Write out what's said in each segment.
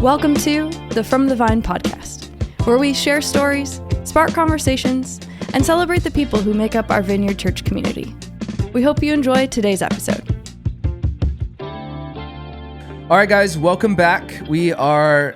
Welcome to the From the Vine podcast, where we share stories, spark conversations, and celebrate the people who make up our Vineyard Church community. We hope you enjoy today's episode. All right, guys, welcome back. We are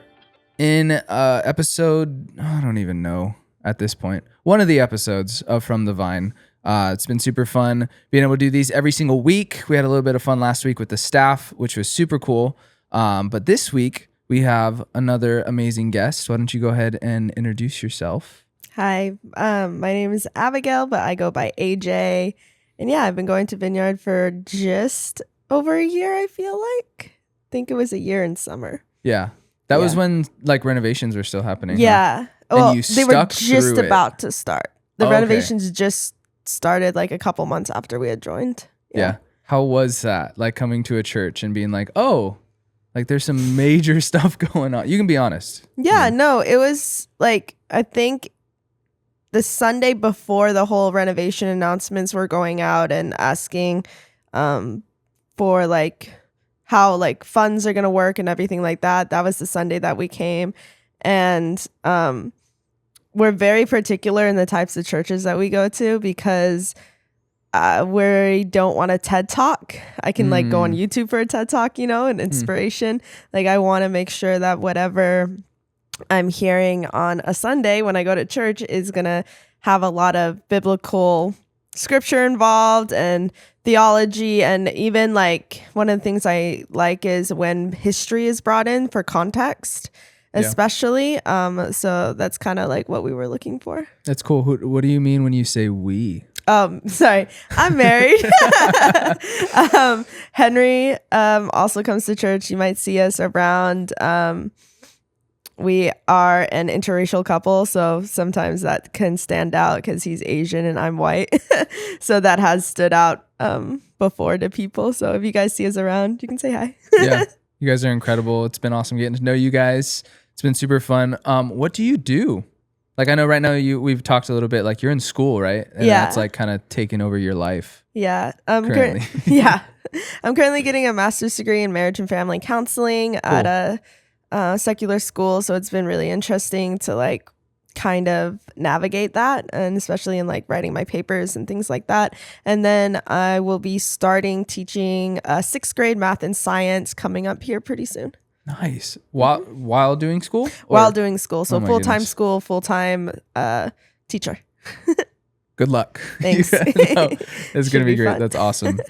in episode, I don't even know at this point, one of the episodes of From the Vine. It's been super fun being able to do these every single week. We had a little bit of fun last week with the staff, which was super cool. But this week, we have another amazing guest. Why don't you go ahead and introduce yourself? Hi, my name is Abigail, but I go by AJ. And yeah, I've been going to Vineyard for just over a year, I feel like. I think it was a year in summer. Yeah. That was when like renovations were still happening. Yeah. Huh? Well, and you they were just through about to start. The renovations just started like a couple months after we had joined. Yeah. How was that? Like coming to a church and being like, oh, like there's some major stuff going on. You can be honest. Yeah, no, it was like, I think the Sunday before the whole renovation announcements were going out and asking for like how like funds are going to work and everything like that. That was the Sunday that we came. And we're very particular in the types of churches that we go to because we don't want a TED Talk. I can like go on YouTube for a TED Talk, and inspiration. Like I want to make sure that whatever I'm hearing on a Sunday when I go to church is going to have a lot of biblical scripture involved and theology. And even like one of the things I like is when history is brought in for context, especially. So that's kind of like what we were looking for. That's cool. What do you mean when you say we? Sorry, I'm married. Henry also comes to church. You might see us around. We are an interracial couple, so sometimes that can stand out because he's Asian and I'm white. So that has stood out before to people. So if you guys see us around, you can say hi. Yeah, you guys are incredible. It's been awesome getting to know you guys. It's been super fun. What do you do? Like I know right now we've talked a little bit, like you're in school, right? And that's like kind of taking over your life. Yeah. Currently. I'm currently getting a master's degree in marriage and family counseling at a secular school. So it's been really interesting to like kind of navigate that, and especially in like writing my papers and things like that. And then I will be starting teaching 6th grade math and science coming up here pretty soon. Nice. While doing school? While doing school. So full-time goodness. school, full-time teacher. Good luck. Thanks. It's going to be great. Fun. That's awesome.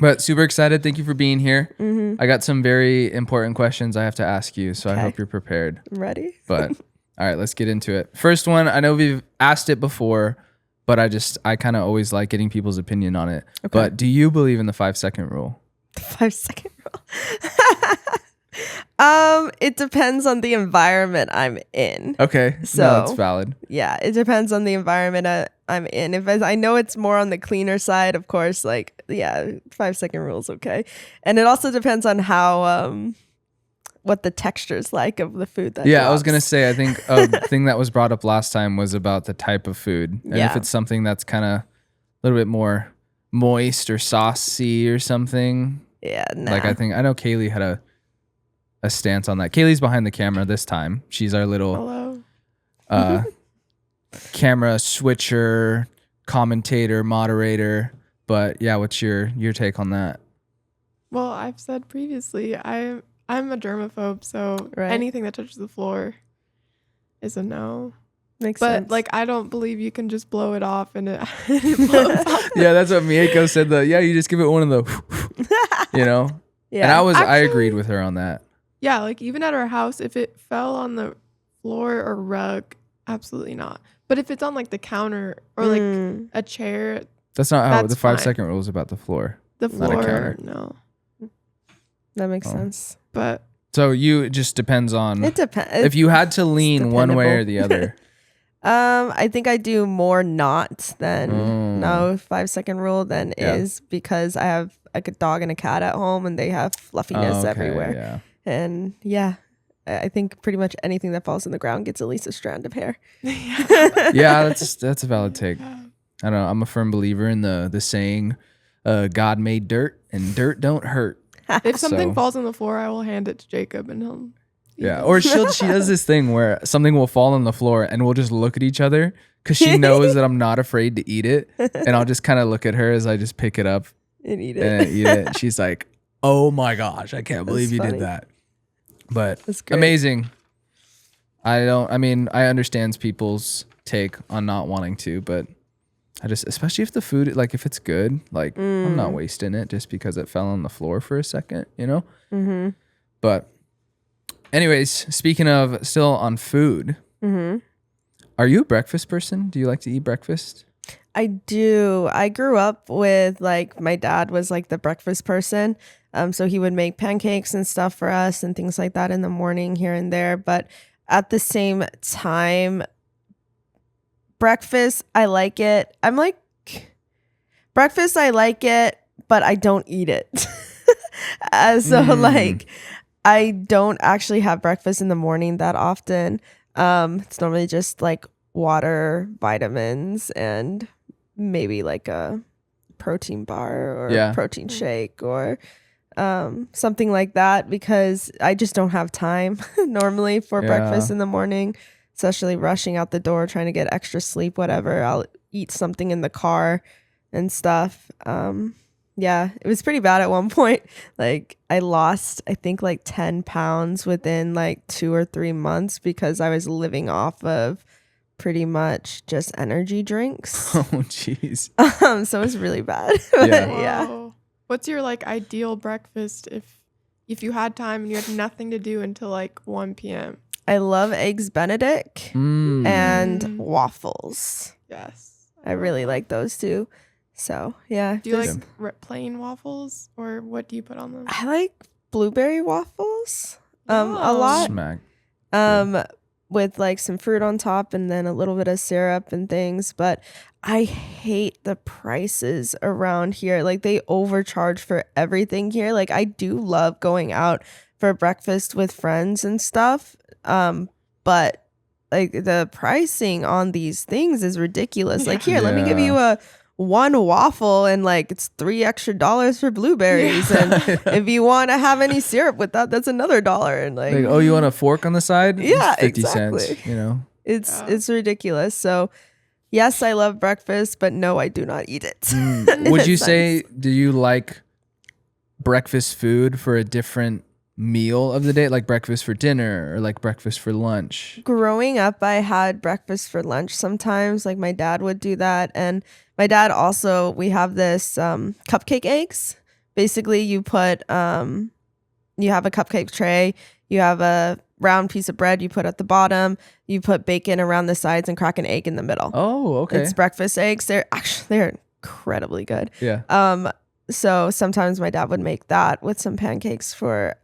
But super excited. Thank you for being here. I got some very important questions I have to ask you, so I hope you're prepared. I'm ready. But all right, let's get into it. First one, I know we've asked it before, but I kind of always like getting people's opinion on it. Okay. But do you believe in the 5-second rule? The 5-second rule? It depends on the environment I'm in. Okay, so that's valid. Yeah, it depends on the environment I'm in. If I know it's more on the cleaner side, of course, 5-second rule is okay. And it also depends on how what the texture's like of the food that drops. I was gonna say, I think a thing that was brought up last time was about the type of food, and if it's something that's kind of a little bit more moist or saucy or something. Yeah, nah. Like I know Kaylee had a stance on that. Kaylee's behind the camera this time. She's our little camera switcher, commentator, moderator. But yeah, what's your take on that? Well, I've said previously, I'm a germaphobe, so anything that touches the floor is a no. Makes sense. But I don't believe you can just blow it off and it blows off. Yeah, that's what Mieko said. You just give it one of the, Yeah. And I agreed with her on that. Yeah, even at our house, if it fell on the floor or rug, absolutely not. But if it's on the counter or a chair, that's not how the 5-second rule is about the floor. The floor, not a counter. No. That makes sense. But so it just depends on. It depends. If you had to lean one way or the other. I think I do more not than no 5-second rule than is, because I have a dog and a cat at home and they have fluffiness everywhere. Yeah. And I think pretty much anything that falls on the ground gets at least a strand of hair. Yeah, that's a valid take. I don't know. I'm a firm believer in the saying, God made dirt and dirt don't hurt. If something falls on the floor, I will hand it to Jacob and Yeah. Or she does this thing where something will fall on the floor and we'll just look at each other because she knows that I'm not afraid to eat it. And I'll just kind of look at her as I just pick it up and eat it. And she's like, oh my gosh, I can't believe you did that. But amazing. I understand people's take on not wanting to, but especially if the food, like if it's good, like I'm not wasting it just because it fell on the floor for a second, you know? Mm-hmm. But anyways, speaking of still on food, are you a breakfast person? Do you like to eat breakfast? I do. I grew up with like my dad was like the breakfast person. So he would make pancakes and stuff for us and things like that in the morning here and there. But at the same time, breakfast, I like it. Breakfast, I like it, but I don't eat it. Like, I don't actually have breakfast in the morning that often. It's normally just like water, vitamins, and maybe like a protein bar or a protein shake or something like that, because I just don't have time normally for breakfast in the morning, especially rushing out the door, trying to get extra sleep, whatever. I'll eat something in the car and stuff. It was pretty bad at one point. Like I lost, I think like 10 pounds within like 2 or 3 months because I was living off of pretty much just energy drinks. Oh, jeez. So it was really bad. Yeah. What's your like ideal breakfast if you had time and you had nothing to do until like 1 p.m.? I love eggs Benedict and waffles. Yes. I really like those two. So, yeah. Do you like plain waffles or what do you put on them? I like blueberry waffles a lot. Smack. With like some fruit on top and then a little bit of syrup and things. But I hate the prices around here. Like they overcharge for everything here. Like I do love going out for breakfast with friends and stuff. But like the pricing on these things is ridiculous. Like here, let me give you a 1 waffle and like it's $3 extra for blueberries. And if you want to have any syrup with that, that's another $1. And like, oh, you want a fork on the side? Yeah, it's 50 exactly. cents, you know? It's ridiculous. So yes, I love breakfast, but no, I do not eat it. Would you say, do you like breakfast food for a different meal of the day, like breakfast for dinner or like breakfast for lunch? Growing up, I had breakfast for lunch sometimes. Like my dad would do that. And my dad also, we have this cupcake eggs. Basically, you put, you have a cupcake tray, you have a round piece of bread you put at the bottom, you put bacon around the sides and crack an egg in the middle. Oh, okay. It's breakfast eggs. They're incredibly good. Yeah. So sometimes my dad would make that with some pancakes for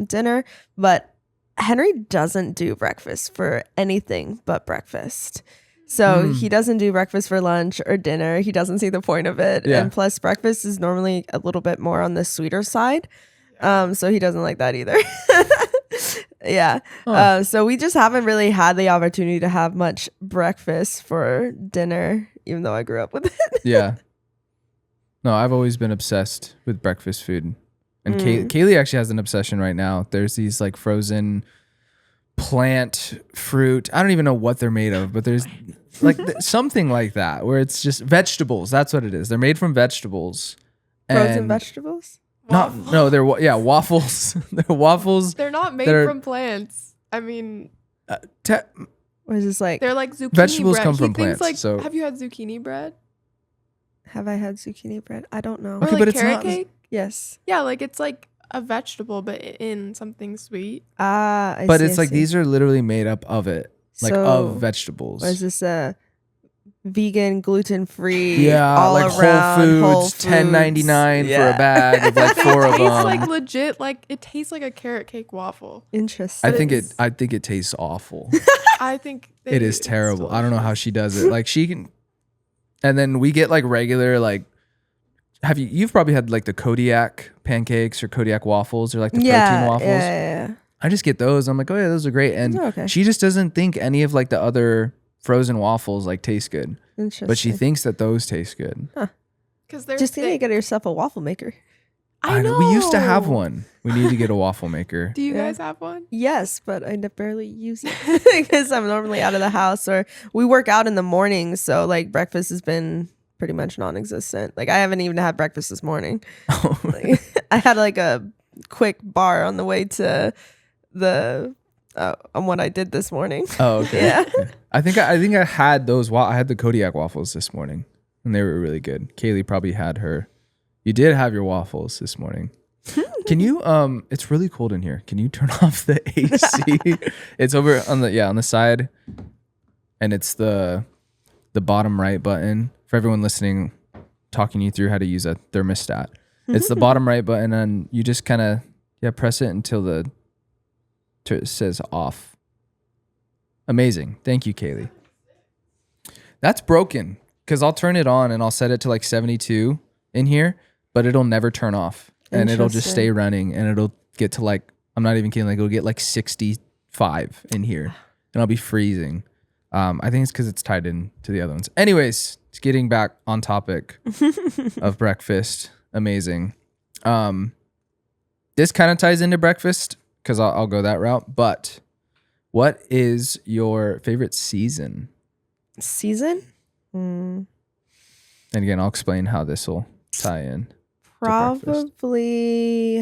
dinner, but Henry doesn't do breakfast for anything but breakfast. So he doesn't do breakfast for lunch or dinner. He doesn't see the point of it. Yeah. And plus breakfast is normally a little bit more on the sweeter side. So he doesn't like that either. Yeah. So we just haven't really had the opportunity to have much breakfast for dinner, even though I grew up with it. Yeah. No, I've always been obsessed with breakfast food. And Kaylee actually has an obsession right now. There's these like frozen plant fruit. I don't even know what they're made of, but there's like something like that where it's just vegetables. That's what it is. They're made from vegetables. Frozen vegetables? No, they're waffles. They're waffles. They're not made from plants. I mean, what is this like? They're like zucchini vegetables bread. come from plants. Like, so have you had zucchini bread? Have I had zucchini bread? I don't know. Or like but it's carrot not- cake? Yes. Yeah, like it's like a vegetable, but in something sweet. But it's like these are literally made up of it, like So, of vegetables. What is this? Vegan, gluten-free, Yeah, all like around, Whole Foods, $10.99 for a bag of like 4 of It tastes them. like legit, like it tastes like a carrot cake waffle. Interesting. I think it tastes awful. I think It is terrible. I don't know how she does it. Like she can, and then we get like regular like. You've probably had like the Kodiak pancakes or Kodiak waffles or like the protein waffles. Yeah. I just get those. I'm like, oh yeah, those are great. And Those are okay. she just doesn't think any of like the other frozen waffles like taste good. Interesting. But she thinks that those taste good. because they're just thick. get yourself a waffle maker. I know. We used to have one. We need to get a waffle maker. Do you guys have one? Yes, but I barely use it because I'm normally out of the house, or we work out in the morning. So like breakfast has been pretty much non-existent. Like I haven't even had breakfast this morning. Like, I had like a quick bar on the way to the on what I did this morning. Oh, okay. Yeah. I think I had those. I had the Kodiak waffles this morning, and they were really good. Kaylee probably had her. You did have your waffles this morning. Can you? It's really cold in here. Can you turn off the AC? It's over on the side, and it's the bottom right button for everyone listening. Talking you through how to use a thermostat. It's the bottom right button, and you just kind of press it until it says off. Amazing. Thank you, Kaylee. That's broken because I'll turn it on and I'll set it to like 72 in here, but it'll never turn off. And it'll just stay running, and it'll get to like, I'm not even kidding, like it'll get like 65 in here, and I'll be freezing. I think it's because it's tied in to the other ones. Anyways, it's getting back on topic of breakfast. Amazing. This kind of ties into breakfast because I'll go that route. But what is your favorite season? Season? And again, I'll explain how this will tie in. Probably,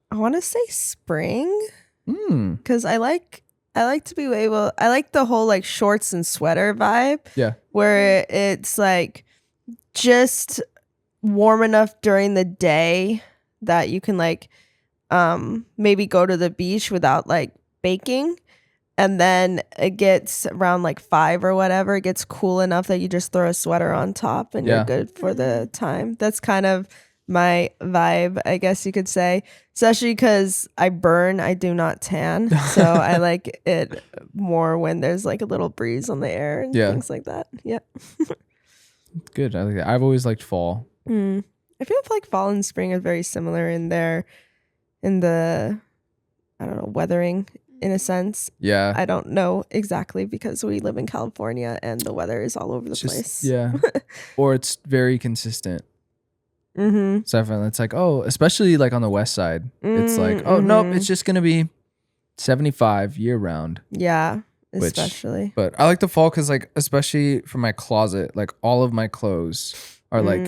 I want to say spring, because I like to be able. I like the whole like shorts and sweater vibe. Yeah, where it's like just warm enough during the day that you can like maybe go to the beach without like baking. And then it gets around like 5 or whatever. It gets cool enough that you just throw a sweater on top and you're good for the time. That's kind of my vibe, I guess you could say. Especially because I burn, I do not tan. So I like it more when there's like a little breeze on the air and things like that. Yeah. Good. I like that. I've always liked fall. I feel like fall and spring are very similar in the, I don't know, weathering. In a sense. Yeah. I don't know exactly because we live in California and the weather is all over the place. Yeah. Or it's very consistent. Mm-hmm. So I find it's like, oh, especially like on the west side, it's like, oh, nope, it's just going to be 75 year round. Yeah, especially. But I like the fall because like, especially for my closet, like all of my clothes are like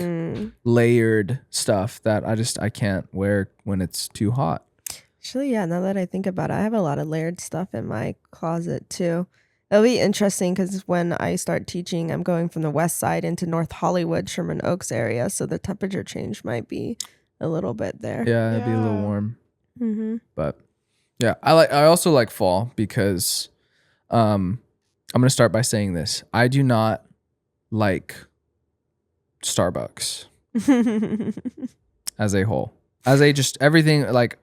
layered stuff that I can't wear when it's too hot. Actually, yeah, now that I think about it, I have a lot of layered stuff in my closet too. It'll be interesting because when I start teaching, I'm going from the west side into North Hollywood, Sherman Oaks area. So the temperature change might be a little bit there. Yeah, it'd be a little warm. Mm-hmm. But yeah, I also like fall because I'm going to start by saying this. I do not like Starbucks as a whole. As a just everything, like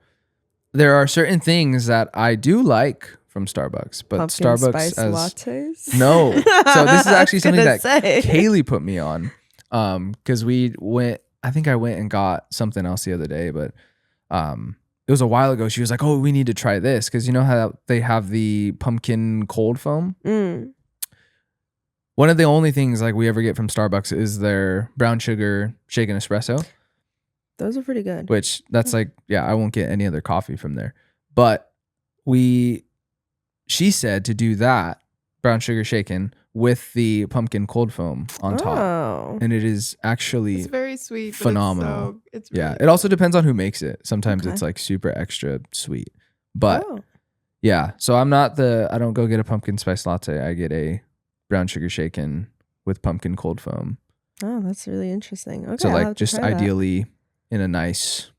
there are certain things that I do like from Starbucks, but Pumpkin Starbucks spice as lattes? No. So this is actually something that say. Kaylee put me on. Because I think I went and got something else the other day, but it was a while ago. She was like, oh, we need to try this. Because you know how they have the pumpkin cold foam? One of the only things like we ever get from Starbucks is their brown sugar shaken espresso. Those are pretty good. Which that's like, yeah, I won't get any other coffee from there. But she said to do that brown sugar shaken with the pumpkin cold foam on top. And it is actually it's very sweet, phenomenal. It's really it also depends on who makes it. Sometimes it's like super extra sweet. But yeah, so I don't go get a pumpkin spice latte. I get a brown sugar shaken with pumpkin cold foam. Oh, that's really interesting. Okay, so like just ideally in a nice,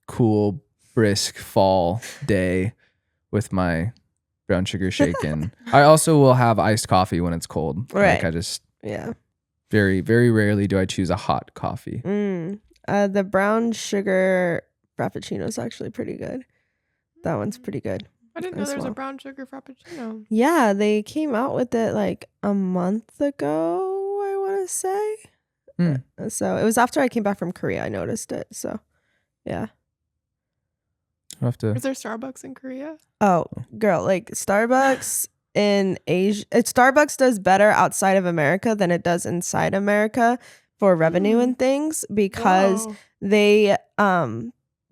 cool, brisk fall day with my brown sugar shaken. I also will have iced coffee when it's cold. Right. Like I just very, very rarely do I choose a hot coffee. The brown sugar frappuccino is actually pretty good. That one's pretty good. I didn't know there was a brown sugar frappuccino. Yeah, they came out with it like a month ago, I want to say. So it was after I came back from Korea, I noticed it. So, yeah. I'll have to. Is there Starbucks in Korea? Oh, girl, like Starbucks in Asia. Starbucks does better outside of America than it does inside America. for revenue and things, because Wow. they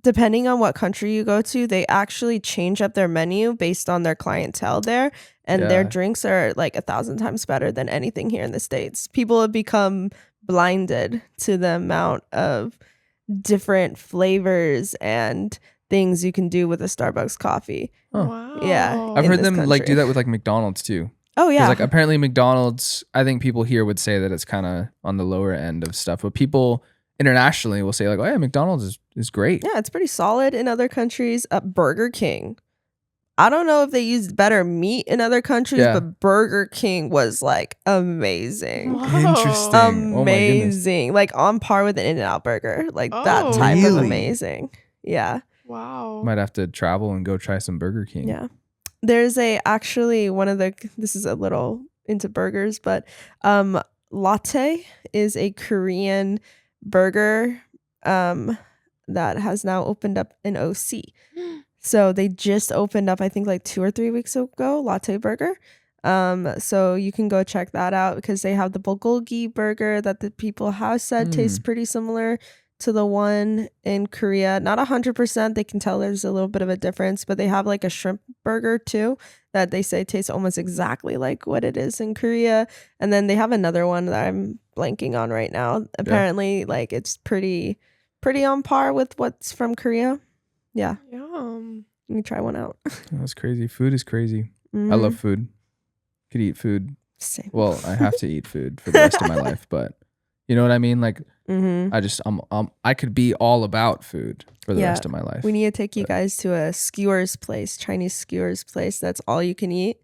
depending on what country you go to, they actually change up their menu based on their clientele there, and their Yeah. drinks are like 1,000 times better than anything here in the States. People have become blinded to the amount of different flavors and things you can do with a Starbucks coffee. Huh. Wow. Yeah. I've in heard this them like country. do that with like McDonald's too. Oh Because yeah. like apparently McDonald's, I think people here would say that it's kind of on the lower end of stuff, but people internationally will say like, oh yeah, McDonald's is great. Yeah, it's pretty solid in other countries. Burger King. I don't know if they used better meat in other countries, Yeah. but Burger King was like amazing. Wow. Interesting. Oh my goodness. Amazing. Like on par with an In-N-Out burger. Like that Oh. type of Really? amazing. Yeah. Wow. Might have to travel and go try some Burger King. Yeah. There's actually this is a little into burgers, but Latte is a Korean burger that has now opened up in OC. So they just opened up, I think like 2 or 3 weeks ago, Latte Burger. So you can go check that out, because they have the bulgogi burger that the people have said tastes pretty similar to the one in Korea. Not 100%. They can tell there's a little bit of a difference, but they have like a shrimp burger too that they say tastes almost exactly like what it is in Korea. And then they have another one that I'm blanking on right now. Apparently, like it's pretty on par with what's from Korea. Yeah. Yum. You can try one out. That's crazy. Food is crazy. I Mhm. love food. Could eat food. Same. Well, I have to eat food for the rest of my life, but you know what I mean? Like Mm-hmm. I could be all about food for the Yeah. rest of my life. We need to take you guys to a skewers place, Chinese skewers place. That's all you can eat.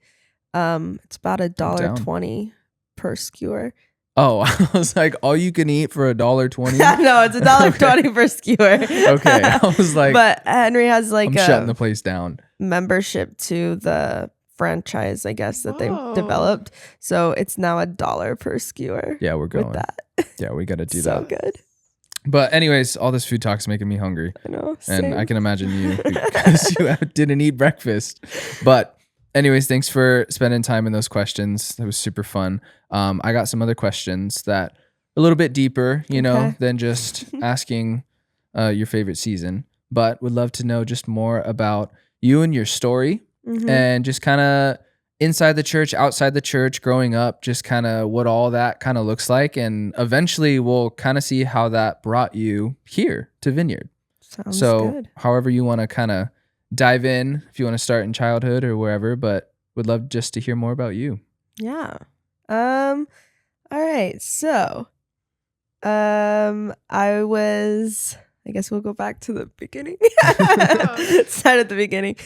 It's about $1.20 per skewer. Oh, I was like, all you can eat for $1.20? No, it's $1.20 per skewer. Okay. I was like, But Henry has like I'm shutting the place down. membership to the franchise, I guess, that they've Whoa. developed. So it's now $1 per skewer. Yeah, we're going. With that. Yeah, we got to do So that. good. But anyways, all this food talk's making me hungry. I know. And I same. can imagine you because you didn't eat breakfast. But anyways, thanks for spending time in those questions. That was super fun. I got some other questions that are a little bit deeper, Okay. than just asking your favorite season. But would love to know just more about you and your story, Mhm. and just kind of inside the church, outside the church, growing up, just kind of what all that kind of looks like. And eventually we'll kind of see how that brought you here to Vineyard. Sounds So good. however you want to kind of dive in, if you want to start in childhood or wherever, but would love just to hear more about you. Yeah. All right. So, I guess we'll go back to the beginning. Start at the beginning.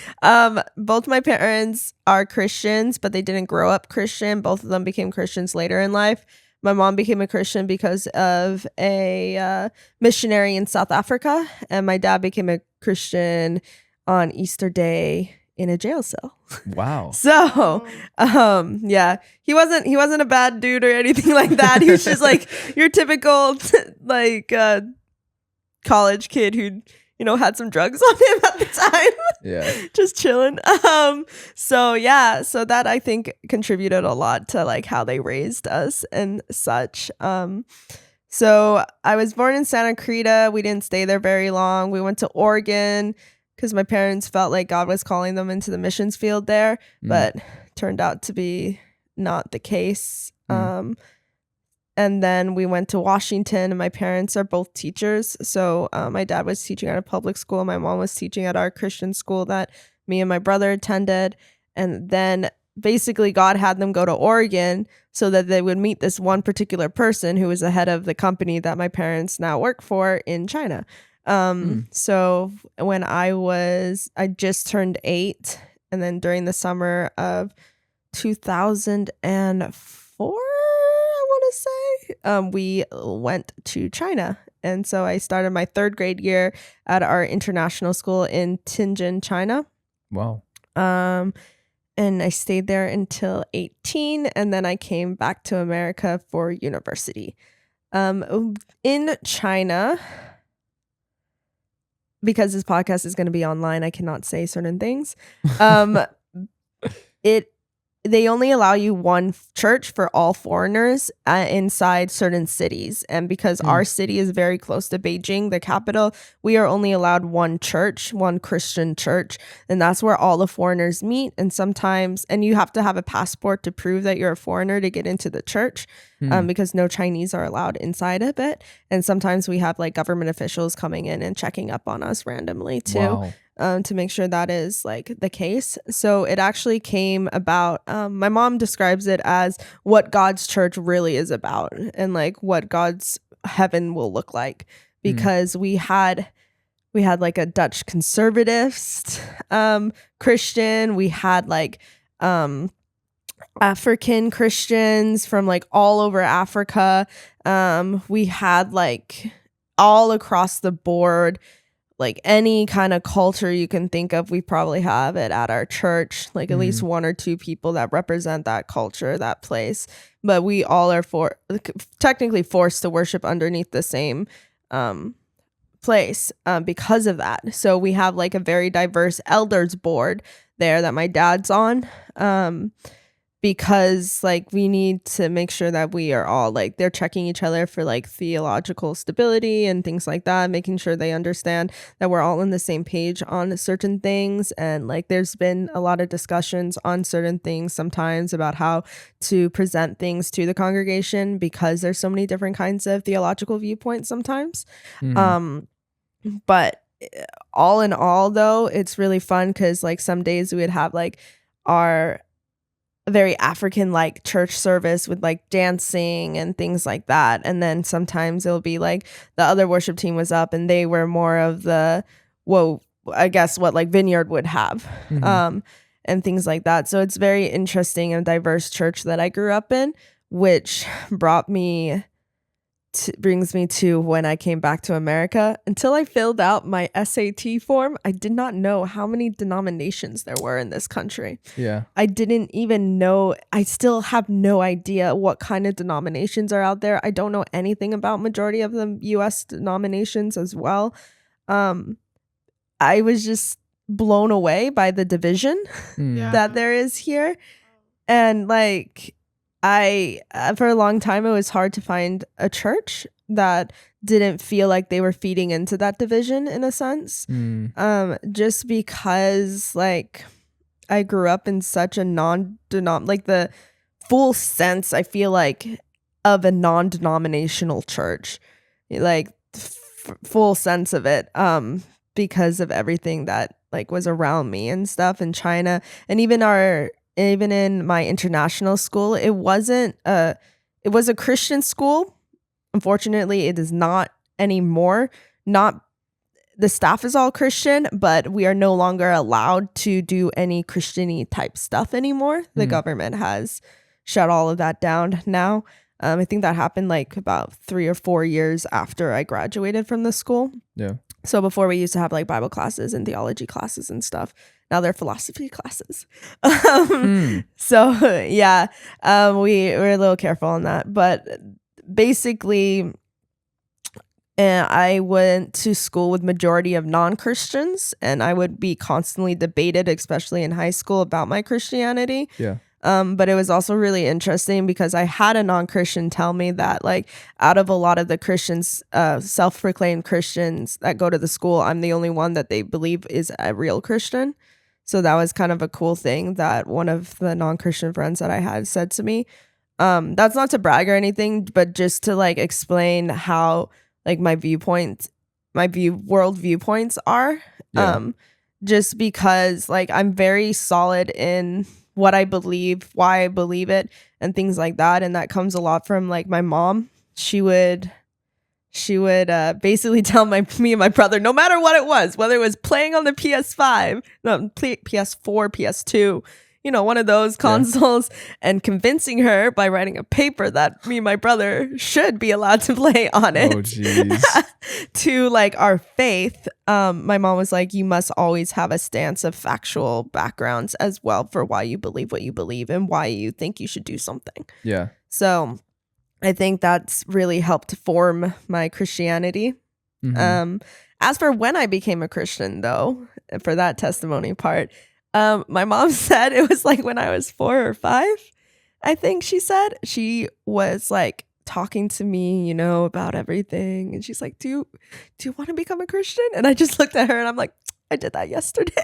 Both my parents are Christians, but they didn't grow up Christian. Both of them became Christians later in life. My mom became a Christian because of a missionary in South Africa, and my dad became a Christian on Easter Day in a jail cell. Wow. So, yeah, he wasn't a bad dude or anything like that. He was just like your typical college kid who had some drugs on him at the time. Yeah. Just chilling. So that I think contributed a lot to like how they raised us and such. So I was born in Santa Cruz. We didn't stay there very long. We went to Oregon because my parents felt like God was calling them into the missions field there, but turned out to be not the case. And then we went to Washington, and my parents are both teachers. So my dad was teaching at a public school. My mom was teaching at our Christian school that me and my brother attended. And then basically God had them go to Oregon so that they would meet this one particular person who was the head of the company that my parents now work for in China. So when I just turned 8, and then during the summer of 2004, we went to China. And so I started my 3rd grade year at our international school in Tianjin, China. Wow. And I stayed there until 18, and then I came back to America for university. In China, because this podcast is going to be online, I cannot say certain things. they only allow you one church for all foreigners inside certain cities. And because our city is very close to Beijing, the capital, we are only allowed one church, one Christian church. And that's where all the foreigners meet. And sometimes, and you have to have a passport to prove that you're a foreigner to get into the church, because no Chinese are allowed inside of it. And sometimes we have like government officials coming in and checking up on us randomly too. Wow. To make sure that is like the case. So it actually came about, my mom describes it as what God's church really is about and like what God's heaven will look like, because we had like a Dutch conservativist Christian, we had like African Christians from like all over Africa, we had like all across the board, like any kind of culture you can think of, we probably have it at our church, like at least one or two people that represent that culture, that place. But we all are technically forced to worship underneath the same place because of that. So we have like a very diverse elders board there that my dad's on, because like we need to make sure that we are all like, they're checking each other for like theological stability and things like that, making sure they understand that we're all on the same page on certain things. And like there's been a lot of discussions on certain things sometimes about how to present things to the congregation, because there's so many different kinds of theological viewpoints sometimes. But all in all though, it's really fun because like some days we would have like our very African like church service with like dancing and things like that. And then sometimes it'll be like the other worship team was up and they were more of the, I guess what like Vineyard would have, and things like that. So it's very interesting and diverse church that I grew up in, which brings me to when I came back to America. Until I filled out my SAT form, I did not know how many denominations there were in this country. Yeah. I didn't even know. I still have no idea what kind of denominations are out there. I don't know anything about majority of the US denominations as well. I was just blown away by the division that there is here. And like, for a long time, it was hard to find a church that didn't feel like they were feeding into that division in a sense. Just because like I grew up in such a like the full sense, I feel like, of a non-denominational church, like full sense of it, because of everything that like was around me and stuff in China. And even in my international school, it was a Christian school. Unfortunately, it is not anymore. The staff is all Christian, but we are no longer allowed to do any Christian-y type stuff anymore. The government has shut all of that down now. I think that happened like about 3 or 4 years after I graduated from the school. Yeah. So before we used to have like Bible classes and theology classes and stuff. Now they're philosophy classes. So yeah, we're a little careful on that. But basically, I went to school with majority of non-Christians, and I would be constantly debated, especially in high school, about my Christianity. Yeah. But it was also really interesting because I had a non-Christian tell me that like out of a lot of the Christians, self-proclaimed Christians that go to the school, I'm the only one that they believe is a real Christian. So that was kind of a cool thing that one of the non-Christian friends that I had said to me. That's not to brag or anything, but just to like explain how like my world viewpoints are. Yeah. Just because like I'm very solid in what I believe, why I believe it, and things like that. And that comes a lot from like my mom. She would basically tell me and my brother, no matter what it was, whether it was playing on the PS5, no, PS4, PS2, you know, one of those consoles, and convincing her by writing a paper that me and my brother should be allowed to play on it. Oh, geez. To like our faith. My mom was like, you must always have a stance of factual backgrounds as well for why you believe what you believe and why you think you should do something. Yeah. So I think that's really helped form my Christianity. As for when I became a Christian, though, for that testimony part, My mom said it was like when I was 4 or 5, I think she said. She was like talking to me, about everything. And she's like, do you want to become a Christian? And I just looked at her and I'm like, I did that yesterday.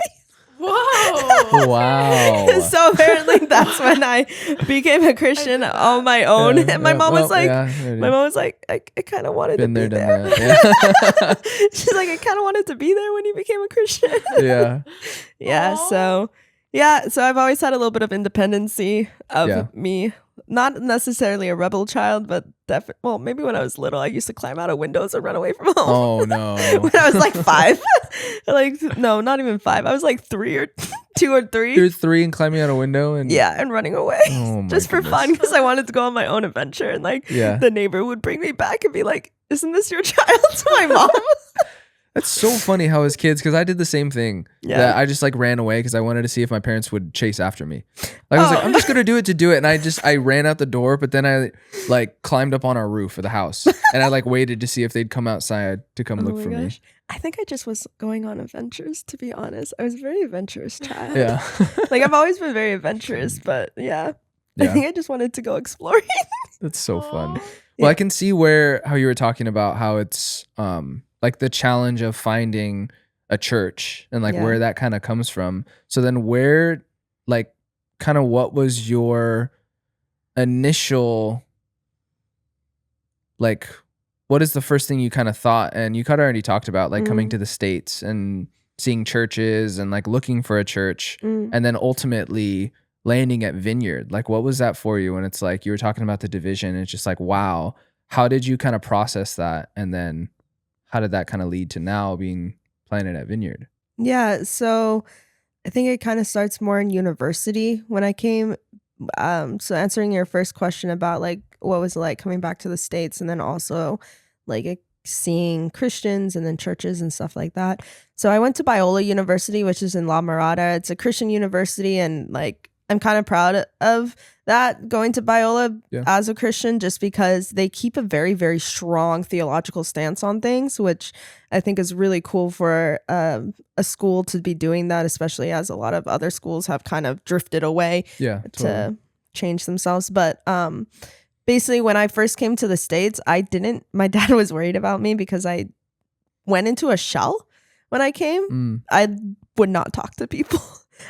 Whoa. Wow. So apparently that's when I became a Christian on my own. And my mom was like, I kind of wanted to be there. Yeah. She's like, I kind of wanted to be there when you became a Christian. Yeah. Yeah. Aww. So I've always had a little bit of independency of me. Not necessarily a rebel child, but maybe when I was little, I used to climb out of windows and run away from home. Oh no! When I was like 5, no, not even 5. I was like 3 or 2 or 3. You're 3 and climbing out a window and and running away just for fun because I wanted to go on my own adventure, and the neighbor would bring me back and be like, "Isn't this your child?" To my mom. That's so funny how as kids, because I did the same thing. Yeah. That I just ran away because I wanted to see if my parents would chase after me. I was like, I'm just gonna do it to do it, and I ran out the door, but then I climbed up on our roof of the house, and I waited to see if they'd come outside to come look for me. I think I just was going on adventures, to be honest. I was a very adventurous child. Yeah. I've always been very adventurous, but I think I just wanted to go exploring. That's so fun. Aw. Well, I can see how you were talking about how it's the challenge of finding a church and where that kind of comes from. So then where kind of what was your initial what is the first thing you kind of thought? And you kind of already talked about coming to the States and seeing churches and looking for a church and then ultimately landing at Vineyard. What was that for you when it's you were talking about the division and it's just wow, how did you kind of process that? And then how did that kind of lead to now being planted at Vineyard? Yeah, so I think it kind of starts more in university when I came. So answering your first question about what was it like coming back to the States, and then also seeing Christians and then churches and stuff like that. So I went to Biola University, which is in La Mirada. It's a Christian university, and I'm kind of proud of that, going to Biola as a Christian, just because they keep a very, very strong theological stance on things, which I think is really cool for a school to be doing that, especially as a lot of other schools have kind of drifted away to change themselves. But basically, when I first came to the States, my dad was worried about me because I went into a shell when I came. I would not talk to people.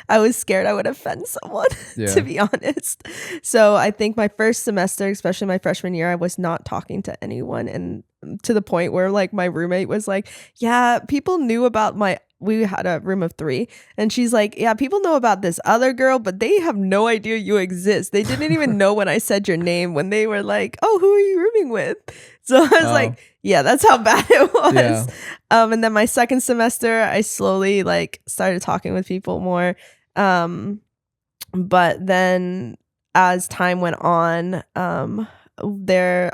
I was scared I would offend someone, to be honest. So I think my first semester, especially my freshman year, I was not talking to anyone. And to the point where my roommate was like, yeah, people knew about we had a room of 3. And she's like, yeah, people know about this other girl, but they have no idea you exist. They didn't even know when I said your name, when they were like, oh, who are you rooming with? So I was like, yeah, that's how bad it was. Yeah. And then my second semester, I slowly started talking with people more. But then as time went on, a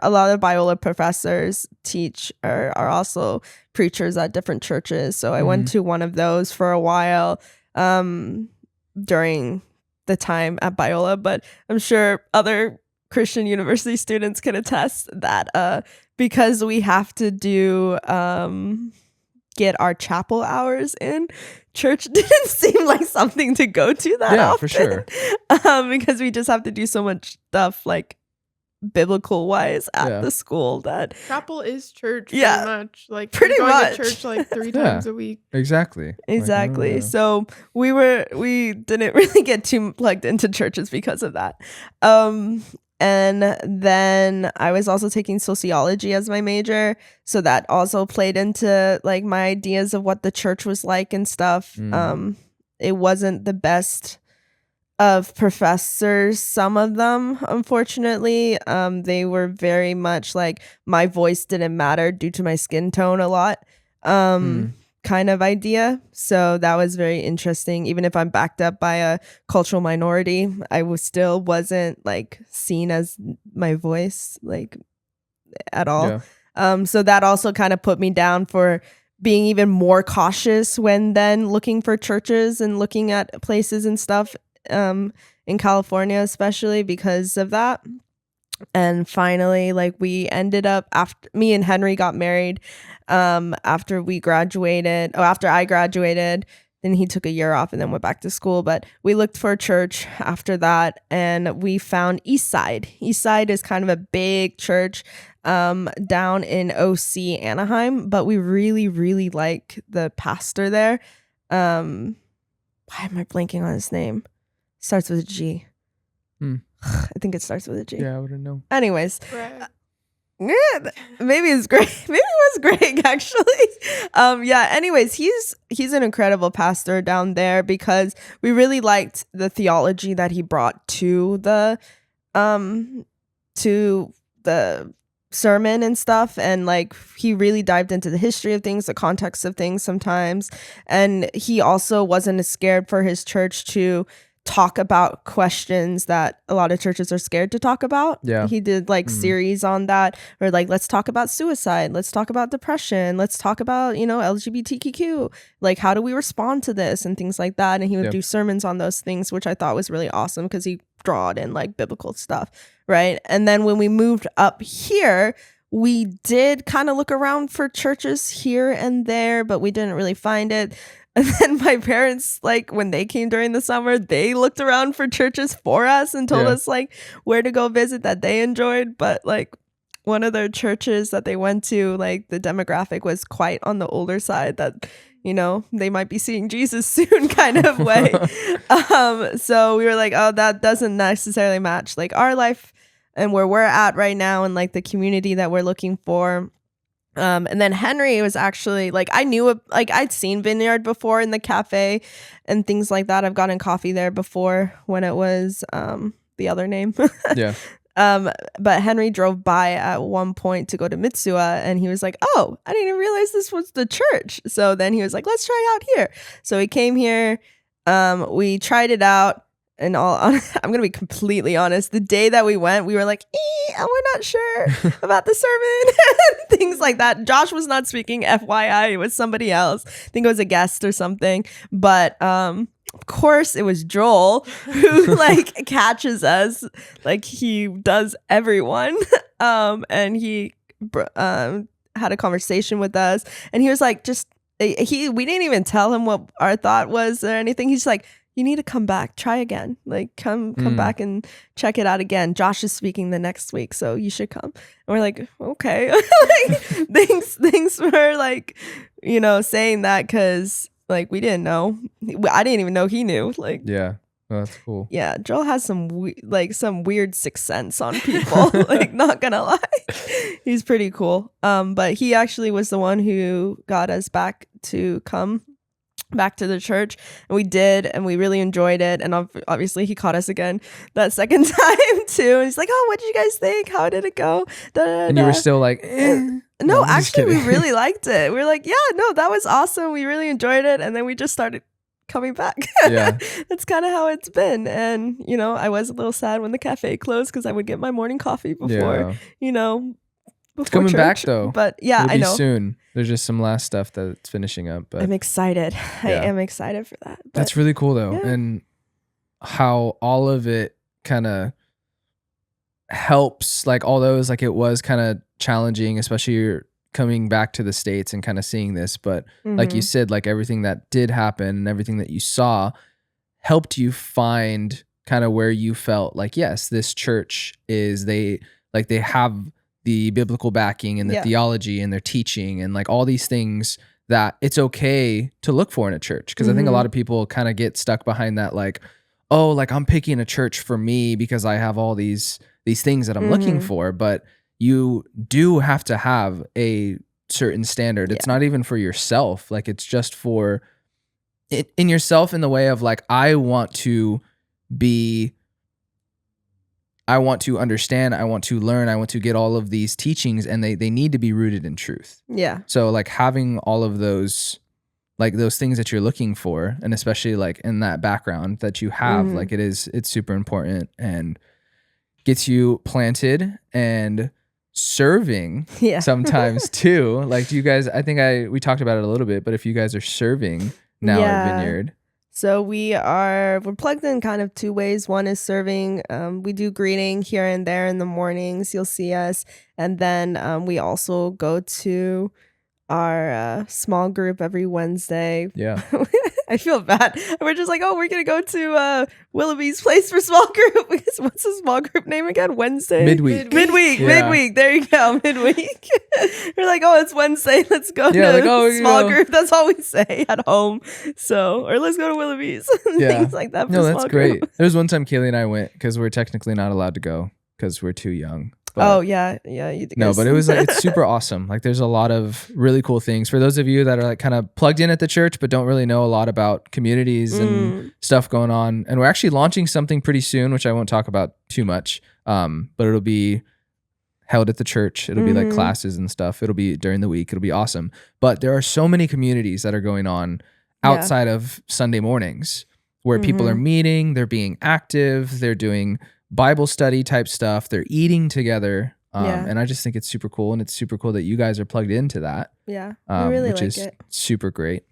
lot of Biola professors teach or are also preachers at different churches. So I went to one of those for a while during the time at Biola, but I'm sure other Christian university students can attest that because we have to do get our chapel hours in, church didn't seem like something to go to that often. For sure. Because we just have to do so much stuff biblical wise at the school that chapel is church pretty much. Pretty much to church 3 times a week. Exactly. So we didn't really get too plugged into churches because of that. And then I was also taking sociology as my major, so that also played into my ideas of what the church was like and stuff. It wasn't the best of professors, some of them, unfortunately. They were very much my voice didn't matter due to my skin tone a lot kind of idea. So that was very interesting. Even if I'm backed up by a cultural minority, I wasn't seen as my voice at all. So that also kind of put me down for being even more cautious when then looking for churches and looking at places and stuff in California, especially because of that. And finally, we ended up, after me and Henry got married, after I graduated, then he took a year off and then went back to school. But we looked for a church after that, and we found Eastside. Eastside is kind of a big church down in OC Anaheim, but we really, really like the pastor there. Why am I blanking on his name? Starts with a G. I think it starts with a G. Yeah, I wouldn't know. Anyways. Right. Yeah, maybe it's great. Maybe it was Greg, actually. Anyways, he's an incredible pastor down there because we really liked the theology that he brought to the sermon and stuff, and like he really dived into the history of things, the context of things sometimes, and he also wasn't as scared for his church to talk about questions that a lot of churches are scared to talk about. Yeah. He did like series on that, or like, let's talk about suicide, let's talk about depression, let's talk about, LGBTQ, like how do we respond to this and things like that. And he would do sermons on those things, which I thought was really awesome because he drawed in like biblical stuff, right? And then when we moved up here, we did kind of look around for churches here and there, but we didn't really find it. And then my parents, like when they came during the summer, they looked around for churches for us and told us like where to go visit that they enjoyed. But like one of their churches that they went to, like the demographic was quite on the older side, that, they might be seeing Jesus soon kind of way. So we were like, oh, that doesn't necessarily match like our life and where we're at right now and like the community that we're looking for. And then Henry was actually like, I knew I'd seen Vineyard before in the cafe and things like that. I've gotten coffee there before when it was the other name. Yeah. But Henry drove by at one point to go to Mitsua, and he was like, oh, I didn't even realize this was the church. So then he was like, let's try out here. So he came here. We tried it out. And I'm going to be completely honest. The day that we went, we were like, we're not sure about the sermon and things like that. Josh was not speaking, FYI. It was somebody else. I think it was a guest or something. But of course, it was Joel who like catches us like he does everyone. And he had a conversation with us. And he was like, we didn't even tell him what our thought was or anything. He's like, you need to come back, try again, like come back and check it out again. Josh is speaking the next week, so you should come. And we're like, okay. Like, thanks for like, saying that, because like we didn't know. I didn't even know he knew. Like, yeah, oh, that's cool. Yeah, Joel has some weird sixth sense on people. Like, not gonna lie, he's pretty cool. But he actually was the one who got us back to come back to the church, and we did, and we really enjoyed it. And obviously he caught us again that second time too, and he's like, oh, what did you guys think, how did it go? And you were still like no, actually we really liked it. We were like, yeah, no, that was awesome, we really enjoyed it. And then we just started coming back. Yeah. That's kind of how it's been. And I was a little sad when the cafe closed, because I would get my morning coffee before it's coming church. Back though, but yeah, it'll I know soon. There's just some last stuff that's finishing up, but I'm excited. I am excited for that. But that's really cool though. And how all of it kind of helps, like, although it was kind of challenging, especially you're coming back to the States and kind of seeing this, but like you said, like everything that did happen and everything that you saw helped you find kind of where you felt like, yes, this church is, they have the biblical backing and the theology and their teaching and like all these things that it's okay to look for in a church. Because I think a lot of people kind of get stuck behind that, like, oh, like I'm picking a church for me because I have all these things that I'm looking for. But you do have to have a certain standard. It's not even for yourself. Like, it's just for it in yourself, in the way of like, I want to understand, I want to learn, I want to get all of these teachings, and they need to be rooted in truth. Yeah. So like having all of those, like those things that you're looking for, and especially like in that background that you have, like it's super important and gets you planted and serving sometimes too. Like, do you guys, I think we talked about it a little bit, but if you guys are serving now at Vineyard. So we're plugged in kind of two ways. One is serving. We do greeting here and there in the mornings. You'll see us. And then we also go to our small group every Wednesday. Yeah. I feel bad. We're just like, oh, we're gonna go to Willoughby's place for small group. What's the small group name again? Wednesday. Midweek. Yeah. Midweek. There you go. Midweek. We're like, oh, it's Wednesday. Let's go to like, oh, small group. That's all we say at home. So, or let's go to Willoughby's. Things like that. For No, small that's great. Group. There was one time Kaylee and I went because we're technically not allowed to go because we're too young. But Oh yeah. You no, but it was like, it's super awesome. Like there's a lot of really cool things for those of you that are like kind of plugged in at the church, but don't really know a lot about communities and stuff going on. And we're actually launching something pretty soon, which I won't talk about too much. But it'll be held at the church. It'll be like classes and stuff. It'll be during the week. It'll be awesome. But there are so many communities that are going on outside of Sunday mornings where people are meeting, they're being active, they're doing Bible study type stuff. They're eating together. And I just think it's super cool. And it's super cool that you guys are plugged into that. Yeah. I really which like is it. super great.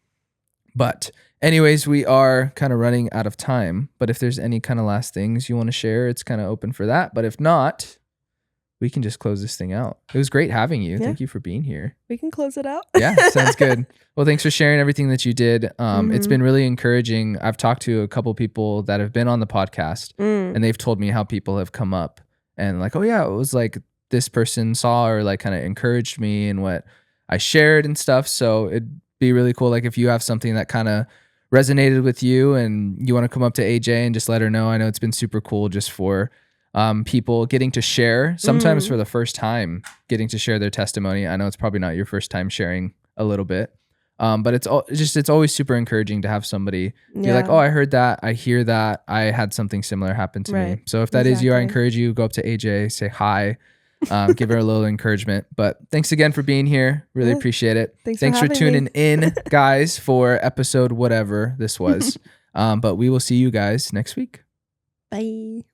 But anyways, we are kind of running out of time. But if there's any kind of last things you want to share, it's kind of open for that. But if not, we can just close this thing out. It was great having you. Yeah. Thank you for being here. We can close it out. Yeah, sounds good. Well, thanks for sharing everything that you did. It's been really encouraging. I've talked to a couple people that have been on the podcast and they've told me how people have come up and like, oh yeah, it was like this person saw or like kind of encouraged me and what I shared and stuff. So it'd be really cool. Like if you have something that kind of resonated with you and you want to come up to AJ and just let her know. I know it's been super cool just for people getting to share sometimes for the first time, getting to share their testimony. I know it's probably not your first time sharing a little bit. But it's always super encouraging to have somebody be like, oh, I heard that. I hear that. I had something similar happen to me. So if that is you, I encourage you, go up to AJ, say hi, give her a little encouragement. But thanks again for being here. Really appreciate it. Thanks for tuning in, guys, for episode whatever this was. But we will see you guys next week. Bye.